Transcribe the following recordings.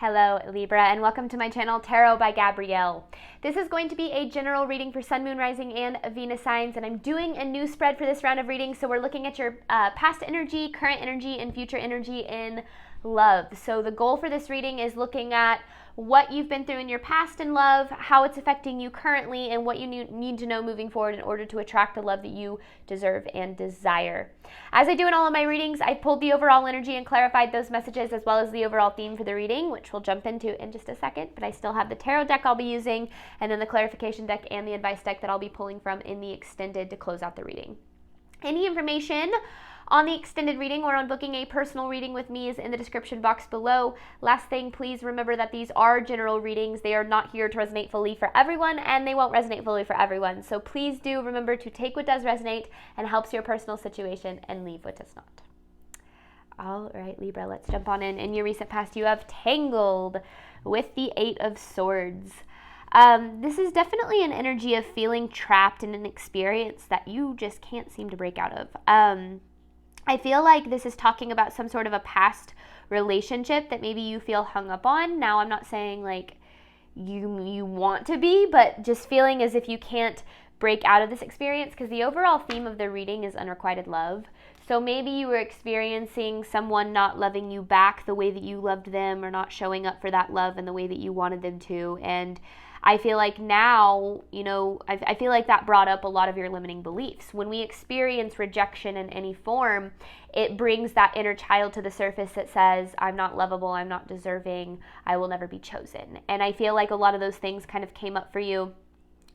Hello Libra, and welcome to my channel Tarot by Gabrielle. This is going to be a general reading for Sun, Moon, Rising, and Venus signs, and I'm doing a new spread for this round of readings. So we're looking at your past energy, current energy, and future energy in love. So the goal for this reading is looking at what you've been through in your past in love, how it's affecting you currently, and what you need to know moving forward in order to attract the love that you deserve and desire. As I do in all of my readings, I pulled the overall energy and clarified those messages as well as the overall theme for the reading, which we'll jump into in just a second, but I still have the tarot deck I'll be using, and then the clarification deck and the advice deck that I'll be pulling from in the extended to close out the reading. Any information on the extended reading or on booking a personal reading with me is in the description box below. Last thing, please remember that these are general readings. They are not here to resonate fully for everyone, and they won't resonate fully for everyone. So please do remember to take what does resonate and helps your personal situation and leave what does not. All right, Libra, let's jump on in. In your recent past, you have tangled with the Eight of Swords. This is definitely an energy of feeling trapped in an experience that you just can't seem to break out of. I feel like this is talking about some sort of a past relationship that maybe you feel hung up on. Now, I'm not saying like you want to be, but just feeling as if you can't break out of this experience, because the overall theme of the reading is unrequited love. So maybe you were experiencing someone not loving you back the way that you loved them, or not showing up for that love in the way that you wanted them to. And I feel like now, I feel like that brought up a lot of your limiting beliefs. When we experience rejection in any form, it brings that inner child to the surface that says, I'm not lovable, I'm not deserving, I will never be chosen. And I feel like a lot of those things kind of came up for you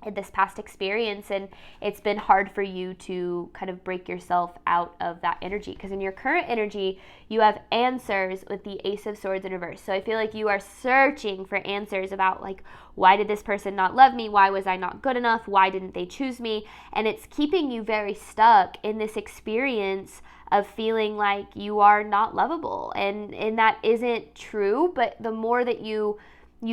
in this past experience, and it's been hard for you to kind of break yourself out of that energy, because in your current energy you have answers with the Ace of Swords in reverse. So I feel like you are searching for answers about like, why did this person not love me? Why was I not good enough? Why didn't they choose me? And it's keeping you very stuck in this experience of feeling like you are not lovable, and that isn't true. But the more that you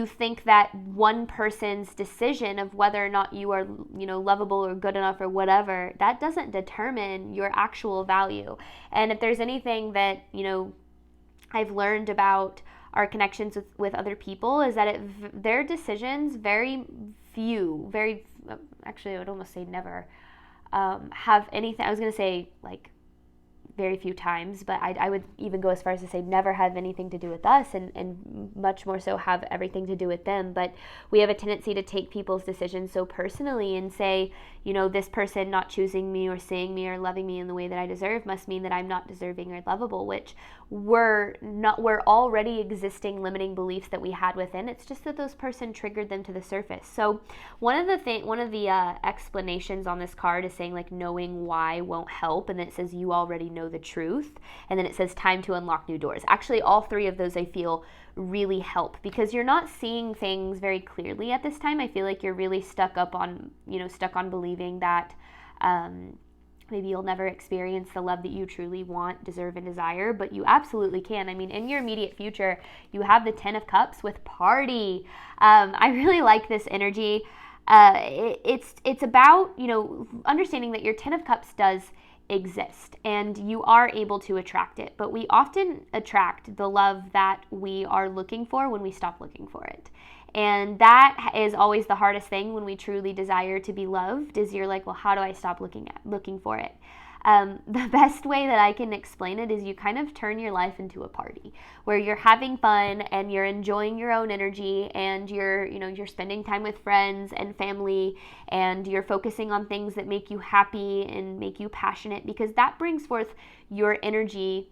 think that one person's decision of whether or not you are, lovable or good enough or whatever, that doesn't determine your actual value. And if there's anything that, I've learned about our connections with other people, is that their decisions, actually I would almost say never, have anything, I was going to say like very few times, but I would even go as far as to say never have anything to do with us, and much more so have everything to do with them. But we have a tendency to take people's decisions so personally and say, this person not choosing me or seeing me or loving me in the way that I deserve must mean that I'm not deserving or lovable, which were already existing limiting beliefs that we had within. It's just that those person triggered them to the surface. So one of the explanations on this card is saying like knowing why won't help, and then it says you already know the truth, and then it says time to unlock new doors. Actually, all three of those I feel really help, because you're not seeing things very clearly at this time. I feel like you're really stuck on believing that maybe you'll never experience the love that you truly want, deserve, and desire, but you absolutely can. I mean, in your immediate future, you have the 10 of Cups with party. I really like this energy. It's about, understanding that your 10 of Cups does exist and you are able to attract it, but we often attract the love that we are looking for when we stop looking for it. And that is always the hardest thing when we truly desire to be loved, is you're like, well, how do I stop looking for it? The best way that I can explain it is you kind of turn your life into a party where you're having fun and you're enjoying your own energy, and you're spending time with friends and family, and you're focusing on things that make you happy and make you passionate, because that brings forth your energy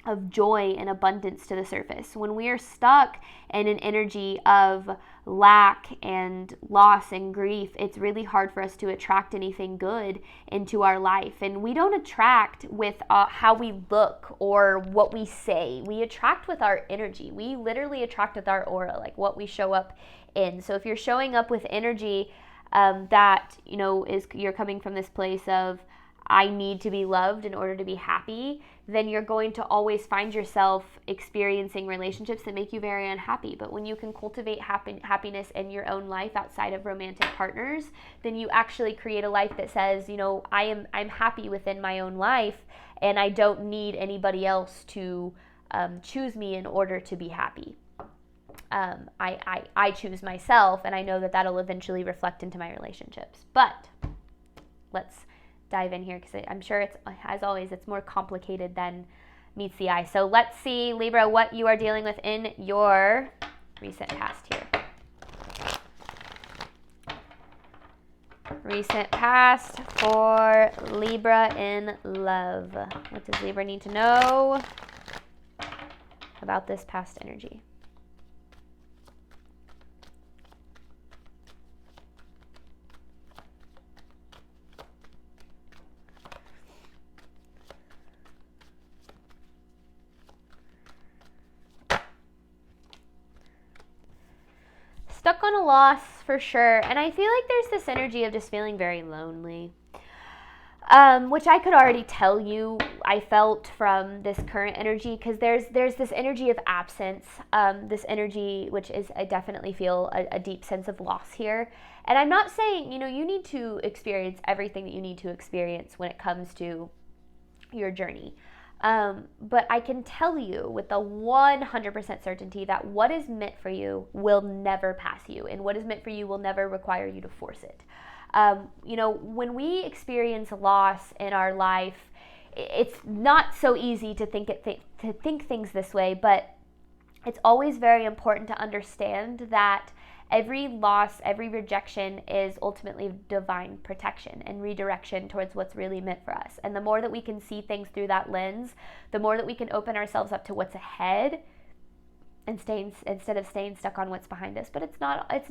of joy and abundance to the surface. When we are stuck in an energy of lack and loss and grief, it's really hard for us to attract anything good into our life. And we don't attract with how we look or what we say. We attract with our energy. We literally attract with our aura, like what we show up in. So if you're showing up with energy that, you're coming from this place of, I need to be loved in order to be happy, then you're going to always find yourself experiencing relationships that make you very unhappy. But when you can cultivate happiness in your own life outside of romantic partners, then you actually create a life that says, I'm happy within my own life, and I don't need anybody else to choose me in order to be happy. I choose myself, and I know that that'll eventually reflect into my relationships. But let's dive in here, because I'm sure it's, as always, it's more complicated than meets the eye. So let's see, Libra, what you are dealing with in your recent past here. Recent past for Libra in love. What does Libra need to know about this past energy? Stuck on a loss for sure, and I feel like there's this energy of just feeling very lonely, which I could already tell you I felt from this current energy, because there's this energy of absence, this energy which is, I definitely feel a deep sense of loss here. And I'm not saying, you need to experience everything that you need to experience when it comes to your journey. But I can tell you with a 100% certainty that what is meant for you will never pass you, and what is meant for you will never require you to force it. When we experience loss in our life, it's not so easy to think things this way, but it's always very important to understand that every loss, every rejection is ultimately divine protection and redirection towards what's really meant for us. And the more that we can see things through that lens, the more that we can open ourselves up to what's ahead and instead of staying stuck on what's behind us. But it's not as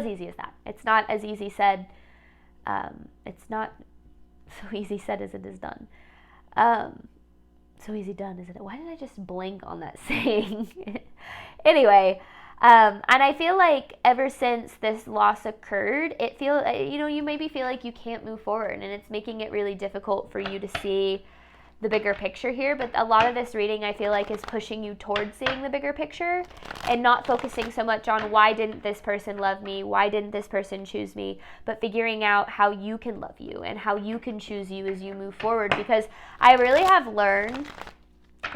easy as that. It's not as easy said. It's not so easy said as it is done. So easy done, isn't it? Why did I just blank on that saying? Anyway, and I feel like ever since this loss occurred, you maybe feel like you can't move forward, and it's making it really difficult for you to see the bigger picture here. But a lot of this reading, I feel like, is pushing you towards seeing the bigger picture and not focusing so much on why didn't this person love me, why didn't this person choose me, but figuring out how you can love you and how you can choose you as you move forward. Because I really have learned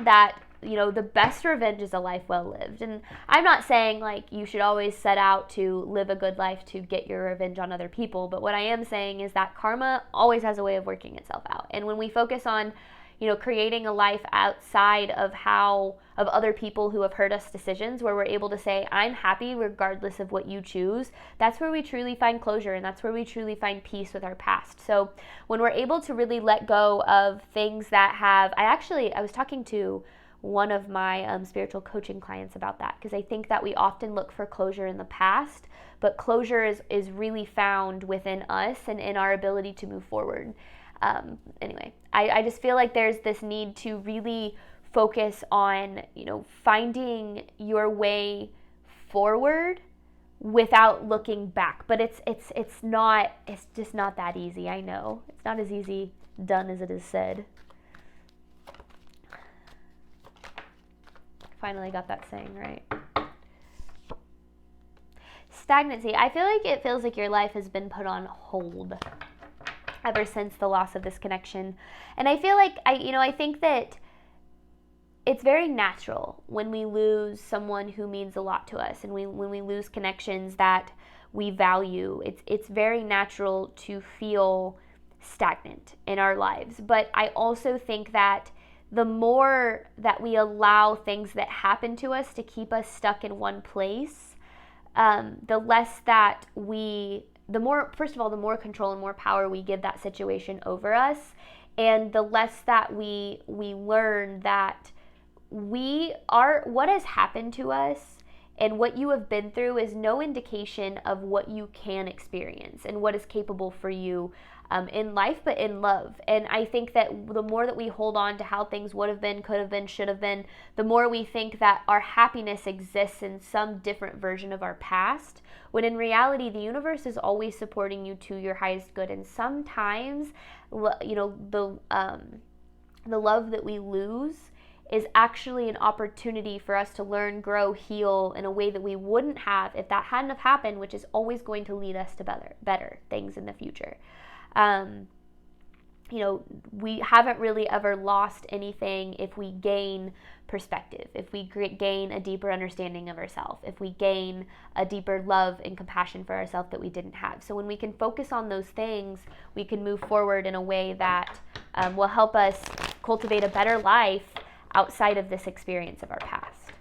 that the best revenge is a life well lived. And I'm not saying like you should always set out to live a good life to get your revenge on other people, but what I am saying is that karma always has a way of working itself out. And when we focus on creating a life outside of other people who have hurt us decisions, where we're able to say, I'm happy regardless of what you choose, that's where we truly find closure, and that's where we truly find peace with our past. So when we're able to really let go of things that I was talking to one of my spiritual coaching clients about that, because I think that we often look for closure in the past, but closure is really found within us and in our ability to move forward. Anyway, I just feel like there's this need to really focus on, finding your way forward without looking back. But it's just not that easy. I know it's not as easy done as it is said. Finally got that saying right. Stagnancy. I feel like it feels like your life has been put on hold ever since the loss of this connection. And I feel like I think that it's very natural when we lose someone who means a lot to us, and when we lose connections that we value, it's very natural to feel stagnant in our lives. But I also think that the more that we allow things that happen to us to keep us stuck in one place, the more control and more power we give that situation over us, and the less that we learn that what has happened to us and what you have been through is no indication of what you can experience and what is capable for you in life, but in love. And I think that the more that we hold on to how things would have been, could have been, should have been, the more we think that our happiness exists in some different version of our past, when in reality, the universe is always supporting you to your highest good. And sometimes, the love that we lose is actually an opportunity for us to learn, grow, heal in a way that we wouldn't have if that hadn't have happened, which is always going to lead us to better things in the future. we haven't really ever lost anything if we gain perspective, if we gain a deeper understanding of ourselves, if we gain a deeper love and compassion for ourselves that we didn't have. So when we can focus on those things, we can move forward in a way that will help us cultivate a better life outside of this experience of our past.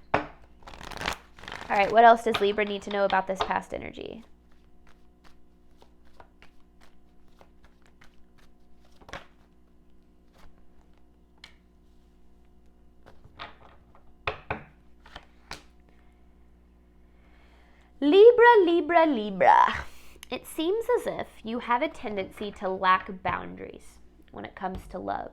All right, what else does Libra need to know about this past energy? Libra. It seems as if you have a tendency to lack boundaries when it comes to love,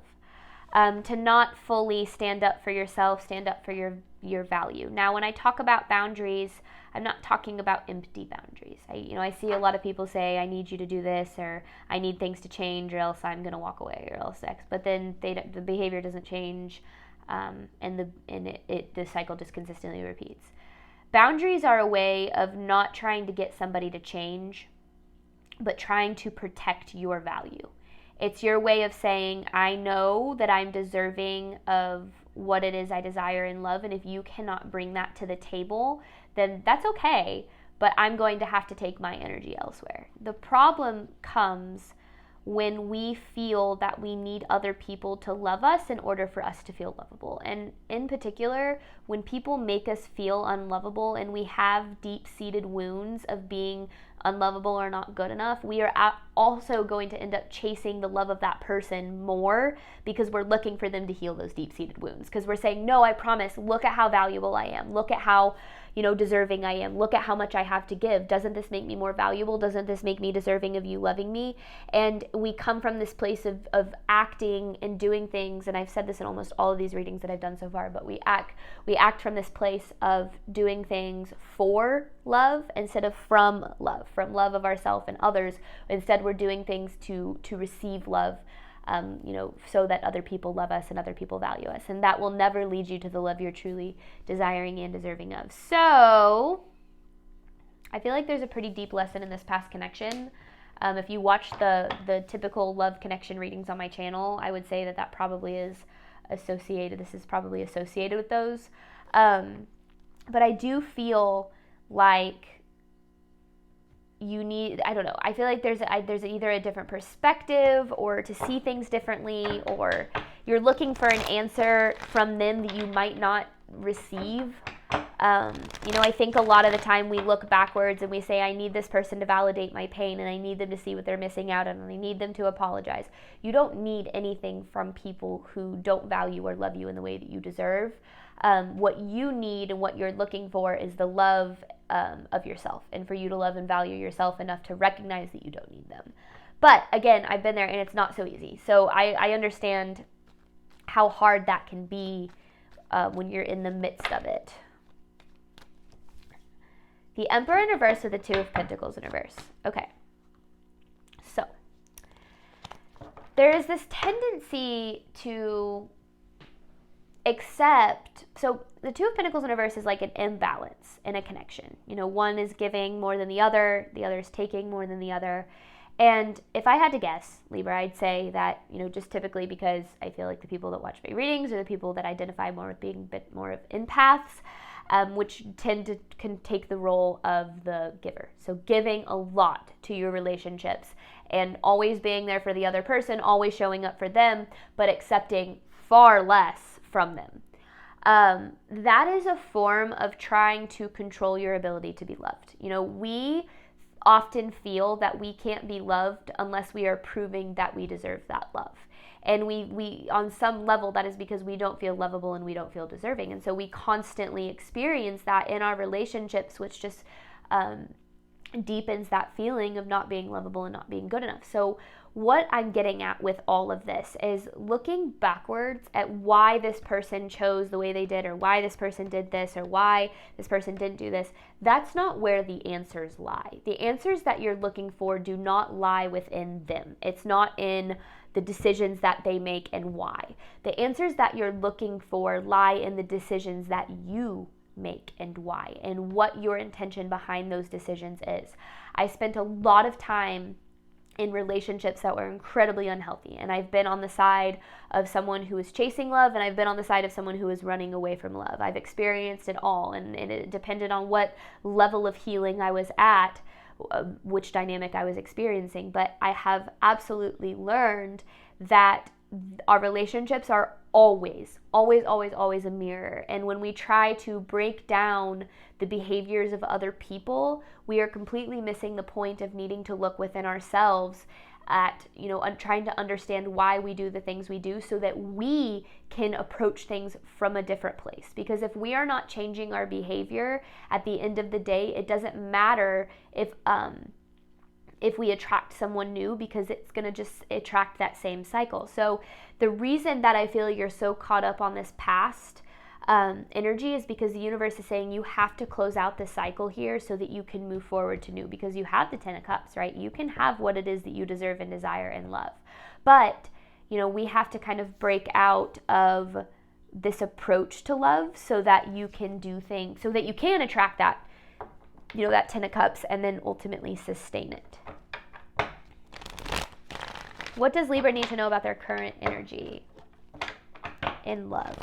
to not fully stand up for yourself, stand up for your value. Now, when I talk about boundaries, I'm not talking about empty boundaries. I see a lot of people say, I need you to do this, or I need things to change, or else I'm going to walk away, or else X. But then the behavior doesn't change, and the cycle just consistently repeats. Boundaries are a way of not trying to get somebody to change, but trying to protect your value. It's your way of saying, I know that I'm deserving of what it is I desire in love, and if you cannot bring that to the table, then that's okay, but I'm going to have to take my energy elsewhere. The problem comes when we feel that we need other people to love us in order for us to feel lovable. And in particular, when people make us feel unlovable and we have deep-seated wounds of being unlovable or not good enough, we are also going to end up chasing the love of that person more because we're looking for them to heal those deep-seated wounds. Because we're saying, no, I promise, look at how valuable I am. Look at how deserving I am. Look at how much I have to give. Doesn't this make me more valuable? Doesn't this make me deserving of you loving me? And we come from this place of acting and doing things, and I've said this in almost all of these readings that I've done so far, but we act from this place of doing things for love instead of from love of ourselves and others. Instead, we're doing things to receive love, so that other people love us and other people value us. And that will never lead you to the love you're truly desiring and deserving of. So I feel like there's a pretty deep lesson in this past connection. If you watch the typical love connection readings on my channel, I would say that probably is associated. This is probably associated with those. But I do feel like I feel like there's either a different perspective or to see things differently, or you're looking for an answer from them that you might not receive. I think a lot of the time we look backwards and we say, I need this person to validate my pain, and I need them to see what they're missing out on, and I need them to apologize. You don't need anything from people who don't value or love you in the way that you deserve. What you need and what you're looking for is the love of yourself, and for you to love and value yourself enough to recognize that you don't need them. But again, I've been there, and it's not so easy. So I understand how hard that can be when you're in the midst of it. The Emperor in reverse with the Two of Pentacles in reverse. Okay. So there is this tendency to accept, so the Two of Pentacles in reverse is like an imbalance in a connection. One is giving more than the other is taking more than the other. And if I had to guess, Libra, I'd say that, just typically because I feel like the people that watch my readings are the people that identify more with being a bit more of empaths, which can take the role of the giver. So giving a lot to your relationships and always being there for the other person, always showing up for them, but accepting far less from them. That is a form of trying to control your ability to be loved. We often feel that we can't be loved unless we are proving that we deserve that love. And we on some level, that is because we don't feel lovable and we don't feel deserving. And so we constantly experience that in our relationships, which just deepens that feeling of not being lovable and not being good enough. So what I'm getting at with all of this is looking backwards at why this person chose the way they did, or why this person did this, or why this person didn't do this. That's not where the answers lie. The answers that you're looking for do not lie within them. It's not in the decisions that they make and why. The answers that you're looking for lie in the decisions that you make and why, and what your intention behind those decisions is. I spent a lot of time in relationships that were incredibly unhealthy. And I've been on the side of someone who is chasing love, and I've been on the side of someone who is running away from love. I've experienced it all, and it depended on what level of healing I was at, which dynamic I was experiencing. But I have absolutely learned that our relationships are always a mirror. And when we try to break down the behaviors of other people, we are completely missing the point of needing to look within ourselves at, trying to understand why we do the things we do so that we can approach things from a different place. Because if we are not changing our behavior, at the end of the day, it doesn't matter if we attract someone new, because it's going to just attract that same cycle. So the reason that I feel you're so caught up on this past energy is because the universe is saying you have to close out the cycle here so that you can move forward to new, because you have the 10 of Cups, right? You can have what it is that you deserve and desire and love. But, we have to kind of break out of this approach to love so that you can do things, so that you can attract that, that 10 of Cups and then ultimately sustain it. What does Libra need to know about their current energy in love?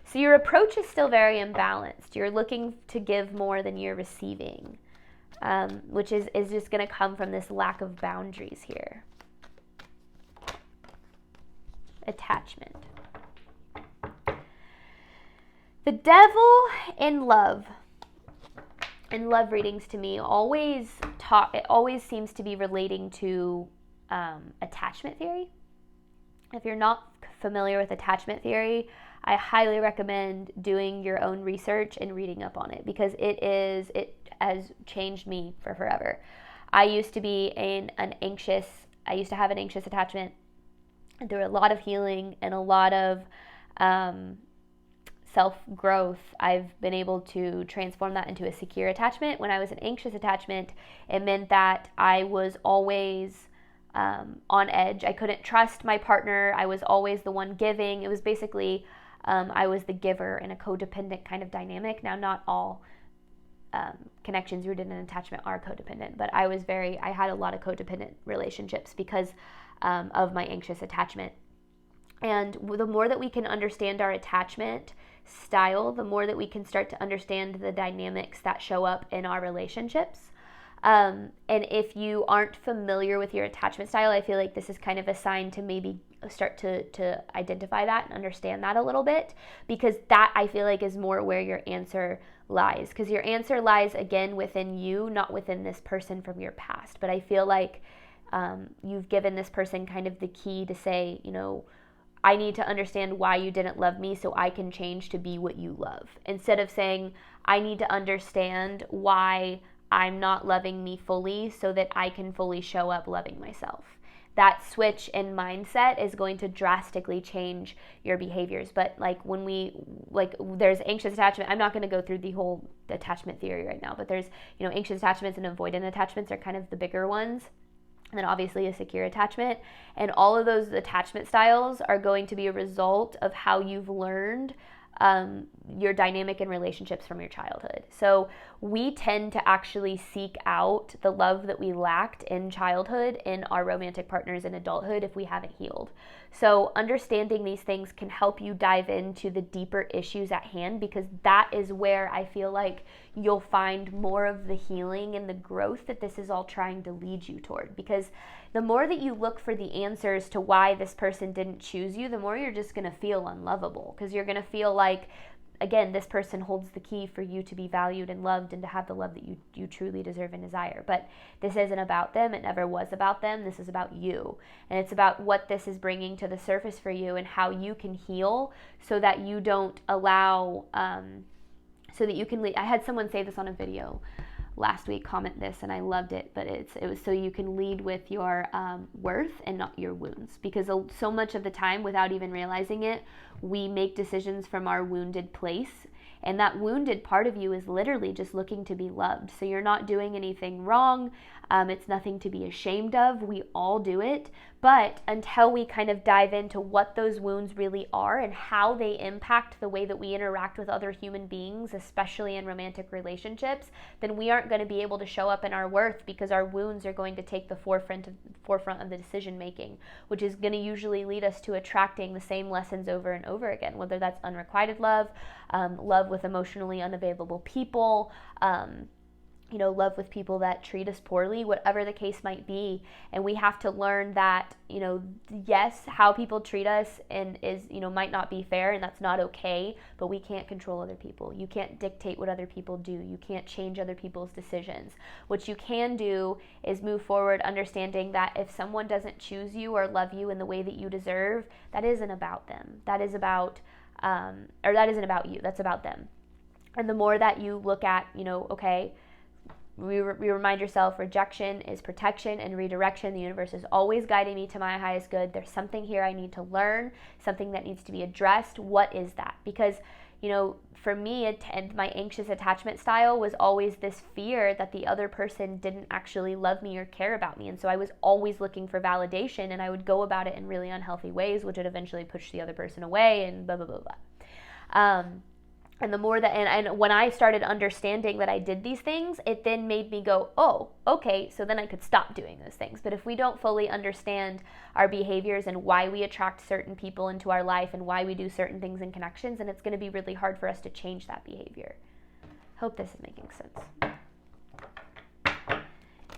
So your approach is still very imbalanced. You're looking to give more than you're receiving, which is just going to come from this lack of boundaries here. Attachment. The devil in love readings to me always seems to be relating to attachment theory. If you're not familiar with attachment theory, I highly recommend doing your own research and reading up on it, because it has changed me for forever. I used to be I used to have an anxious attachment, and through a lot of healing and a lot of self-growth, I've been able to transform that into a secure attachment. When I was an anxious attachment, it meant that I was always on edge. I couldn't trust my partner. I was always the one giving. It was basically, I was the giver in a codependent kind of dynamic. Now, not all connections rooted in attachment are codependent, but I had a lot of codependent relationships because of my anxious attachment. And the more that we can understand our attachment style, the more that we can start to understand the dynamics that show up in our relationships. And if you aren't familiar with your attachment style, I feel like this is kind of a sign to maybe start to identify that and understand that a little bit, because that, I feel like, is more where your answer lies. Because your answer lies, again, within you, not within this person from your past. But I feel like you've given this person kind of the key to say, I need to understand why you didn't love me so I can change to be what you love. Instead of saying, I need to understand why I'm not loving me fully so that I can fully show up loving myself. That switch in mindset is going to drastically change your behaviors. But there's anxious attachment. I'm not going to go through the whole attachment theory right now, but there's, anxious attachments and avoidant attachments are kind of the bigger ones. And then obviously a secure attachment. And all of those attachment styles are going to be a result of how you've learned your dynamic and relationships from your childhood. So we tend to actually seek out the love that we lacked in childhood in our romantic partners in adulthood if we haven't healed. So understanding these things can help you dive into the deeper issues at hand, because that is where I feel like you'll find more of the healing and the growth that this is all trying to lead you toward. Because the more that you look for the answers to why this person didn't choose you, the more you're just going to feel unlovable, because you're going to feel like, again, this person holds the key for you to be valued and loved and to have the love that you truly deserve and desire. But this isn't about them. It never was about them. This is about you. And it's about what this is bringing to the surface for you and how you can heal so that you don't allow, so that you can lead. I had someone say this on a video last week, comment this, and I loved it, but it was so you can lead with your worth and not your wounds, because so much of the time, without even realizing it, we make decisions from our wounded place, And that wounded part of you is literally just looking to be loved. So you're not doing anything wrong. It's nothing to be ashamed of. We all do it. But until we kind of dive into what those wounds really are and how they impact the way that we interact with other human beings, especially in romantic relationships, then we aren't going to be able to show up in our worth, because our wounds are going to take the forefront of the decision making, which is going to usually lead us to attracting the same lessons over and over again, whether that's unrequited love, love with emotionally unavailable people, love with people that treat us poorly, whatever the case might be. And we have to learn that, yes, how people treat us and is, might not be fair, and that's not okay, but we can't control other people. You can't dictate what other people do. You can't change other people's decisions. What you can do is move forward understanding that if someone doesn't choose you or love you in the way that you deserve, that isn't about them. That is about, that isn't about you. That's about them. And the more that you look at, okay, we remind yourself rejection is protection and redirection. The universe is always guiding me to my highest good. There's something here I need to learn, something that needs to be addressed. What is that? Because, for me, my anxious attachment style was always this fear that the other person didn't actually love me or care about me. And so I was always looking for validation, and I would go about it in really unhealthy ways, which would eventually push the other person away and blah, blah, blah, blah. And the more that, and when I started understanding that I did these things, it then made me go, oh, okay, so then I could stop doing those things. But if we don't fully understand our behaviors and why we attract certain people into our life and why we do certain things in connections, then it's going to be really hard for us to change that behavior. Hope this is making sense.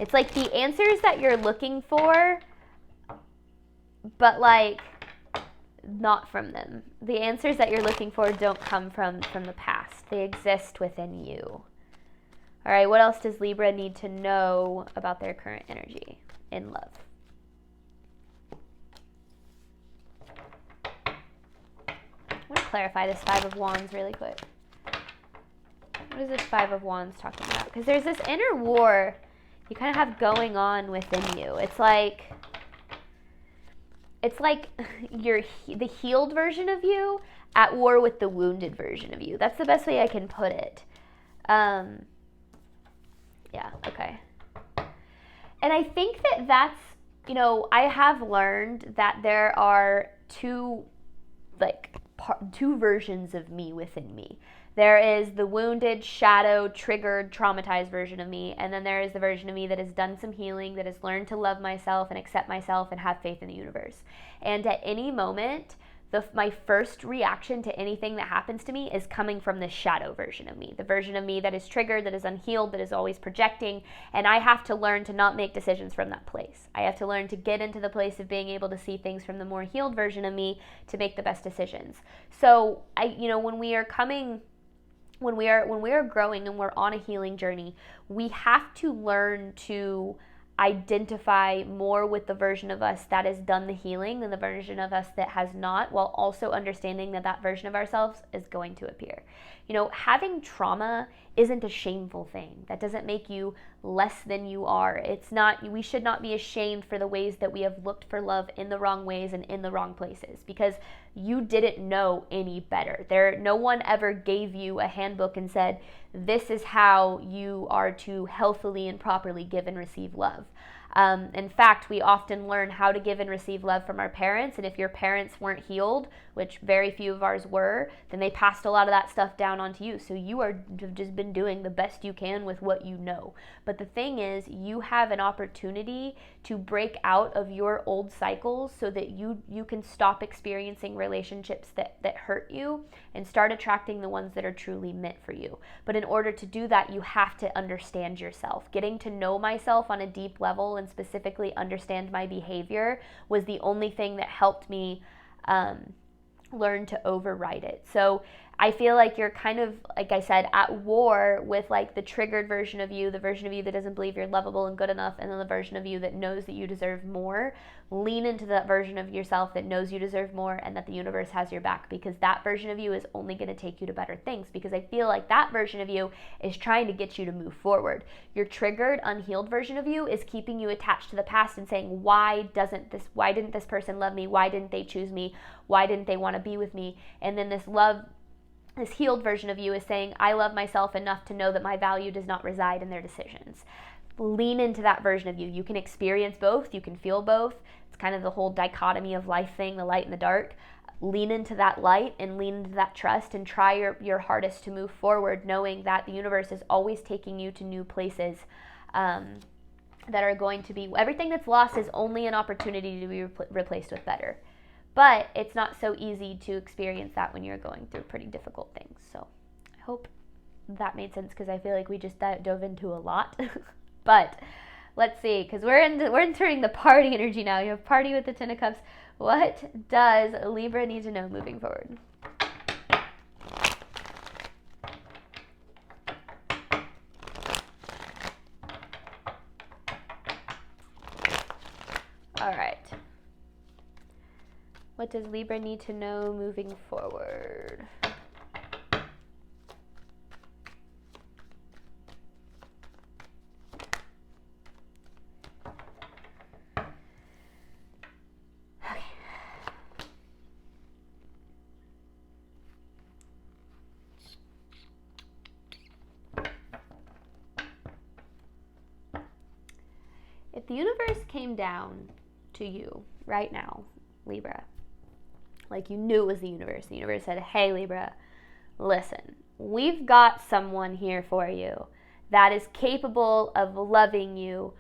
It's like the answers that you're looking for, but not from them. The answers that you're looking for don't come from the past. They exist within you. All right, what else does Libra need to know about their current energy in love? I want to clarify this Five of Wands really quick. What is this Five of Wands talking about? Because there's this inner war you kind of have going on within you. It's like the healed version of you at war with the wounded version of you. That's the best way I can put it. Yeah, okay. And I think that's, I have learned that there are two versions of me within me. There is the wounded, shadow, triggered, traumatized version of me, and then there is the version of me that has done some healing, that has learned to love myself and accept myself and have faith in the universe. And at any moment, my first reaction to anything that happens to me is coming from the shadow version of me, the version of me that is triggered, that is unhealed, that is always projecting, and I have to learn to not make decisions from that place. I have to learn to get into the place of being able to see things from the more healed version of me to make the best decisions. So when we are growing and we're on a healing journey, we have to learn to identify more with the version of us that has done the healing than the version of us that has not, while also understanding that version of ourselves is going to appear. Having trauma isn't a shameful thing. That doesn't make you less than you are. It's not, we should not be ashamed for the ways that we have looked for love in the wrong ways and in the wrong places, because you didn't know any better. No one ever gave you a handbook and said, this is how you are to healthily and properly give and receive love. In fact, we often learn how to give and receive love from our parents, and if your parents weren't healed, which very few of ours were, then they passed a lot of that stuff down onto you. So you have just been doing the best you can with what you know. But the thing is, you have an opportunity to break out of your old cycles so that you can stop experiencing relationships that hurt you and start attracting the ones that are truly meant for you. But in order to do that, you have to understand yourself. Getting to know myself on a deep level and specifically understand my behavior was the only thing that helped me learn to override it. So I feel like you're kind of, like I said, at war with the triggered version of you, the version of you that doesn't believe you're lovable and good enough, and then the version of you that knows that you deserve more. Lean into that version of yourself that knows you deserve more and that the universe has your back, because that version of you is only going to take you to better things, because I feel like that version of you is trying to get you to move forward. Your triggered, unhealed version of you is keeping you attached to the past and saying, why didn't this person love me? Why didn't they choose me? Why didn't they want to be with me? And then this love This healed version of you is saying, I love myself enough to know that my value does not reside in their decisions. Lean into that version of you. You can experience both. You can feel both. It's kind of the whole dichotomy of life thing, the light and the dark. Lean into that light and lean into that trust and try your hardest to move forward, knowing that the universe is always taking you to new places that are going to be, everything that's lost is only an opportunity to be replaced with better. But it's not so easy to experience that when you're going through pretty difficult things. So I hope that made sense, because I feel like we just dove into a lot. But let's see, because we're entering the party energy now. You have party with the Ten of Cups. What does Libra need to know moving forward? All right. What does Libra need to know moving forward? If the universe came down to you right now, Libra, like you knew it was the universe said, hey Libra, listen, we've got someone here for you that is capable of loving you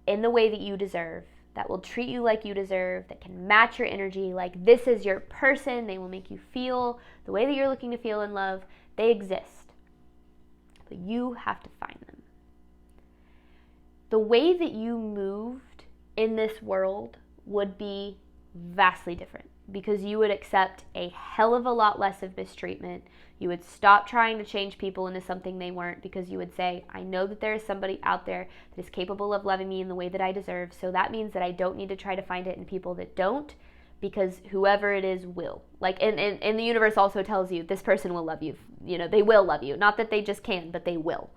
in the way that you deserve, that will treat you like you deserve, that can match your energy, like this is your person, they will make you feel the way that you're looking to feel in love. They exist, but you have to find them. The way that you moved in this world would be vastly different, because you would accept a hell of a lot less of mistreatment. You would stop trying to change people into something they weren't, because you would say, I know that there is somebody out there that is capable of loving me in the way that I deserve, so that means that I don't need to try to find it in people that don't, because whoever it is will. Like, and the universe also tells you, this person will love you. You know, they will love you. Not that they just can, but they will.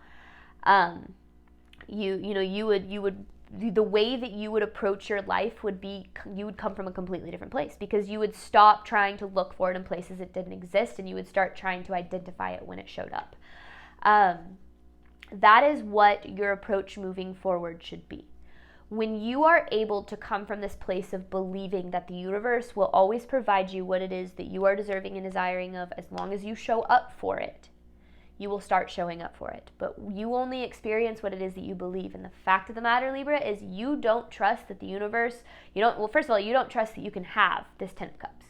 The way that you would approach your life would be, you would come from a completely different place, because you would stop trying to look for it in places it didn't exist, and you would start trying to identify it when it showed up. That is what your approach moving forward should be. When you are able to come from this place of believing that the universe will always provide you what it is that you are deserving and desiring of, as long as you show up for it, you will start showing up for it. But you only experience what it is that you believe. And the fact of the matter, Libra, is you don't trust that the universe, first of all, you don't trust that you can have this Ten of Cups.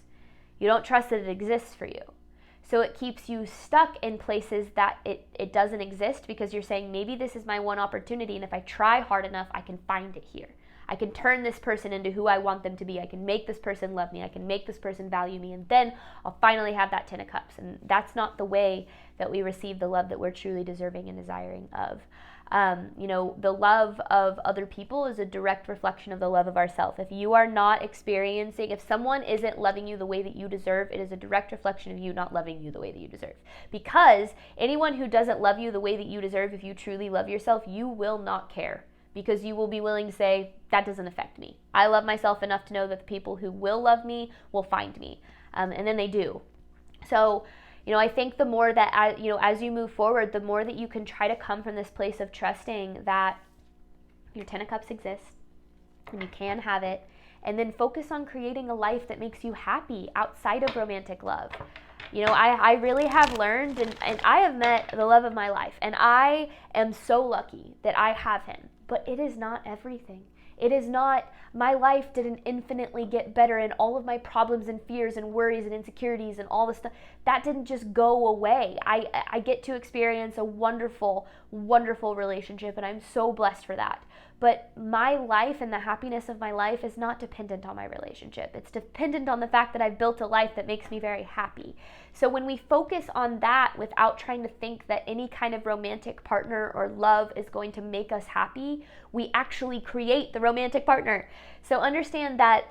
You don't trust that it exists for you. So it keeps you stuck in places that it doesn't exist, because you're saying, maybe this is my one opportunity, and if I try hard enough, I can find it here. I can turn this person into who I want them to be. I can make this person love me. I can make this person value me. And then I'll finally have that Ten of Cups. And that's not the way that we receive the love that we're truly deserving and desiring of. The love of other people is a direct reflection of the love of ourselves. If you are not experiencing, if someone isn't loving you the way that you deserve, it is a direct reflection of you not loving you the way that you deserve. Because anyone who doesn't love you the way that you deserve, if you truly love yourself, you will not care. Because you will be willing to say, that doesn't affect me. I love myself enough to know that the people who will love me will find me. And then they do. So, I think the more that, as you move forward, the more that you can try to come from this place of trusting that your Ten of Cups exists and you can have it, and then focus on creating a life that makes you happy outside of romantic love. I really have learned, and I have met the love of my life, and I am so lucky that I have him. But it is not everything. It is not, my life didn't infinitely get better, and all of my problems and fears and worries and insecurities and all this stuff, that didn't just go away. I get to experience a wonderful, wonderful relationship, and I'm so blessed for that. But my life and the happiness of my life is not dependent on my relationship. It's dependent on the fact that I've built a life that makes me very happy. So when we focus on that without trying to think that any kind of romantic partner or love is going to make us happy, we actually create the romantic partner. So understand that,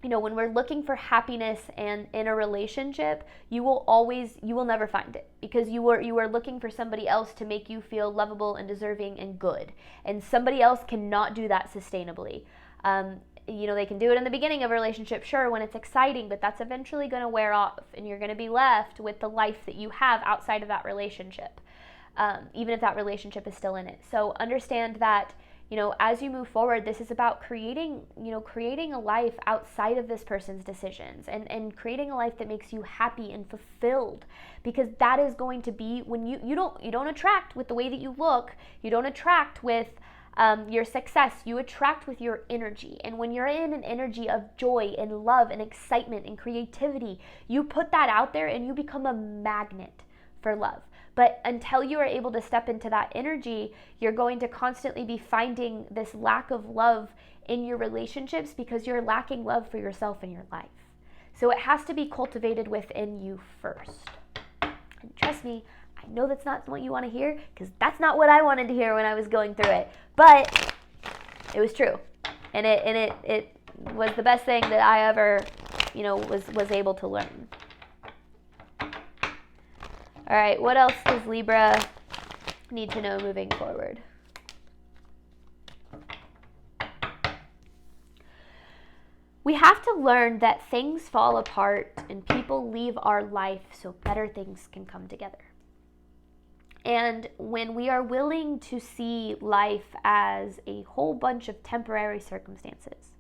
when we're looking for happiness and in a relationship, you will never find it, because you are looking for somebody else to make you feel lovable and deserving and good. And somebody else cannot do that sustainably. they can do it in the beginning of a relationship, sure, when it's exciting, but that's eventually going to wear off, and you're going to be left with the life that you have outside of that relationship, even if that relationship is still in it. So understand that, as you move forward, this is about creating a life outside of this person's decisions, and creating a life that makes you happy and fulfilled, because that is going to be when you don't attract with the way that you look, you don't attract with your success, you attract with your energy. And when you're in an energy of joy and love and excitement and creativity, you put that out there and you become a magnet for love. But until you are able to step into that energy, you're going to constantly be finding this lack of love in your relationships because you're lacking love for yourself in your life. So it has to be cultivated within you first. And trust me, I know that's not what you want to hear, because that's not what I wanted to hear when I was going through it. But it was true. And it was the best thing that I ever, was able to learn. All right, what else does Libra need to know moving forward? We have to learn that things fall apart and people leave our life so better things can come together. And when we are willing to see life as a whole bunch of temporary circumstances,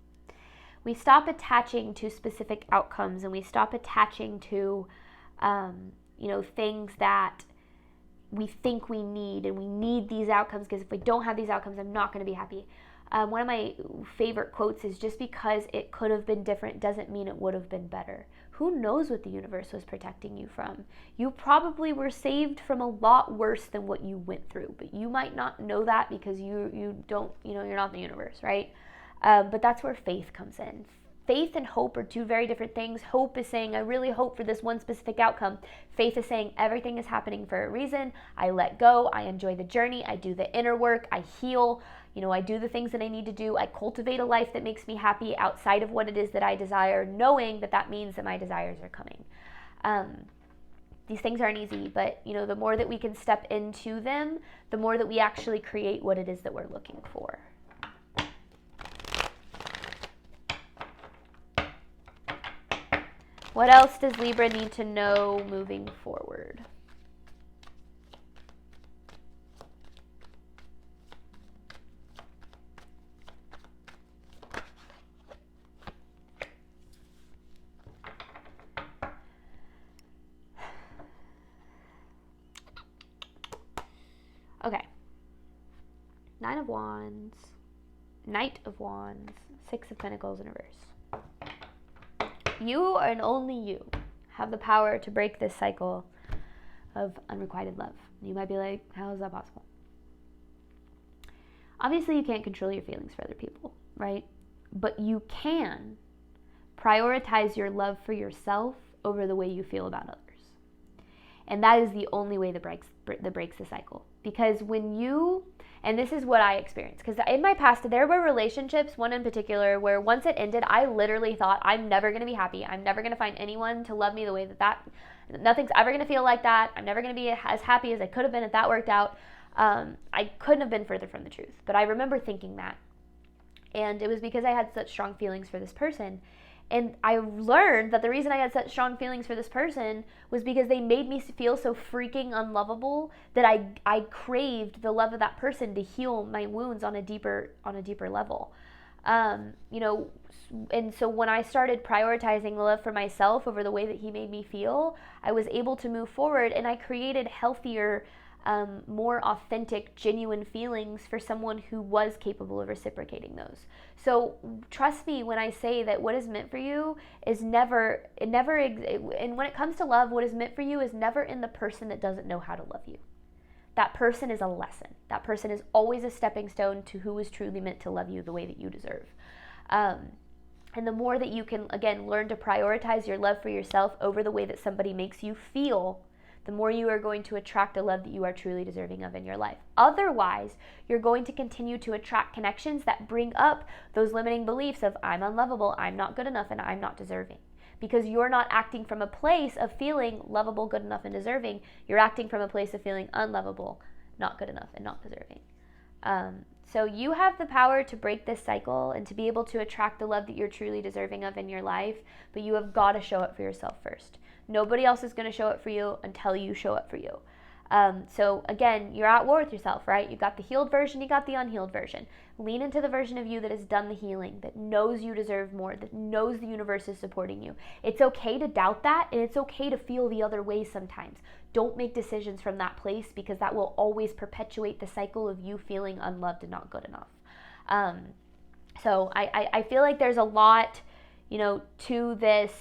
we stop attaching to specific outcomes, and we stop attaching to things that we think we need, and we need these outcomes because if we don't have these outcomes, I'm not going to be happy. One of my favorite quotes is, just because it could have been different doesn't mean it would have been better. Who knows what the universe was protecting you from? You probably were saved from a lot worse than what you went through, but you might not know that because you don't, you're not the universe, right? But that's where faith comes in. Faith and hope are two very different things. Hope is saying, I really hope for this one specific outcome. Faith is saying, everything is happening for a reason. I let go. I enjoy the journey. I do the inner work. I heal. I do the things that I need to do. I cultivate a life that makes me happy outside of what it is that I desire, knowing that that means that my desires are coming. These things aren't easy, but, the more that we can step into them, the more that we actually create what it is that we're looking for. What else does Libra need to know moving forward? Okay. Nine of Wands, Knight of Wands, Six of Pentacles in reverse. You and only you have the power to break this cycle of unrequited love. You might be like, how is that possible? Obviously, you can't control your feelings for other people, right? But you can prioritize your love for yourself over the way you feel about others. And that is the only way that breaks the cycle. Because when you, and this is what I experienced, because in my past, there were relationships, one in particular, where once it ended, I literally thought, I'm never going to be happy. I'm never going to find anyone to love me the way that nothing's ever going to feel like that. I'm never going to be as happy as I could have been if that worked out. I couldn't have been further from the truth. But I remember thinking that. And it was because I had such strong feelings for this person. And I learned that the reason I had such strong feelings for this person was because they made me feel so freaking unlovable that I craved the love of that person to heal my wounds on a deeper level. And so when I started prioritizing the love for myself over the way that he made me feel, I was able to move forward, and I created healthier, more authentic, genuine feelings for someone who was capable of reciprocating those. So trust me when I say that what is meant for you is and when it comes to love, what is meant for you is never in the person that doesn't know how to love you. That person is a lesson. That person is always a stepping stone to who is truly meant to love you the way that you deserve. And the more that you can, again, learn to prioritize your love for yourself over the way that somebody makes you feel, the more you are going to attract a love that you are truly deserving of in your life. Otherwise, you're going to continue to attract connections that bring up those limiting beliefs of I'm unlovable, I'm not good enough, and I'm not deserving. Because you're not acting from a place of feeling lovable, good enough, and deserving. You're acting from a place of feeling unlovable, not good enough, and not deserving. So you have the power to break this cycle and to be able to attract the love that you're truly deserving of in your life, but you have got to show up for yourself first. Nobody else is going to show up for you until you show up for you. So again, you're at war with yourself, right? You've got the healed version, you got the unhealed version. Lean into the version of you that has done the healing, that knows you deserve more, that knows the universe is supporting you. It's okay to doubt that, and it's okay to feel the other way sometimes. Don't make decisions from that place, because that will always perpetuate the cycle of you feeling unloved and not good enough. So I feel like there's a lot, to this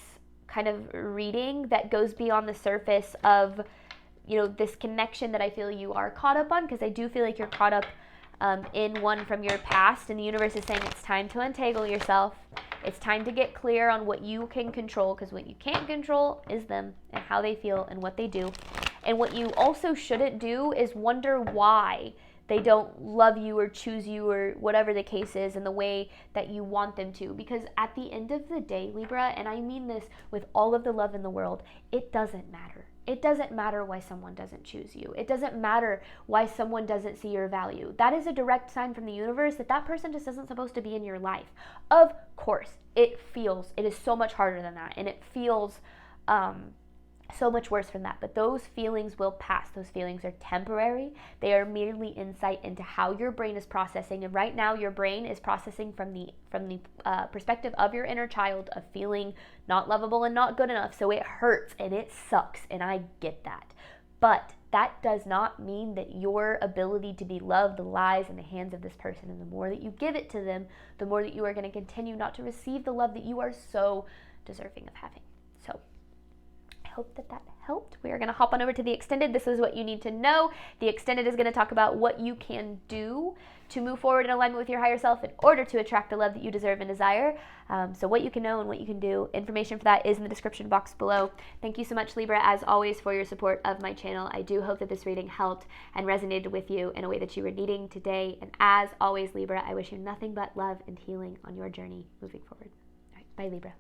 kind of reading that goes beyond the surface of this connection that I feel you are caught up on, because I do feel like you're caught up in one from your past, and the universe is saying it's time to untangle yourself. It's time to get clear on what you can control, because what you can't control is them and how they feel and what they do. And what you also shouldn't do is wonder why they don't love you or choose you or whatever the case is in the way that you want them to. Because at the end of the day, Libra, and I mean this with all of the love in the world, it doesn't matter. It doesn't matter why someone doesn't choose you. It doesn't matter why someone doesn't see your value. That is a direct sign from the universe that that person just isn't supposed to be in your life. Of course, it is so much harder than that, and it feels so much worse from that. But those feelings will pass. Those feelings are temporary. They are merely insight into how your brain is processing. And right now, your brain is processing from the perspective of your inner child of feeling not lovable and not good enough. So it hurts and it sucks, and I get that. But that does not mean that your ability to be loved lies in the hands of this person. And the more that you give it to them, the more that you are going to continue not to receive the love that you are so deserving of having. So I hope that helped. We are going to hop on over to the extended. This is what you need to know. The extended is going to talk about what you can do to move forward in alignment with your higher self in order to attract the love that you deserve and desire. So what you can know and what you can do. Information for that is in the description box below. Thank you so much, Libra, as always, for your support of my channel. I do hope that this reading helped and resonated with you in a way that you were needing today. And as always, Libra, I wish you nothing but love and healing on your journey moving forward. All right, bye, Libra.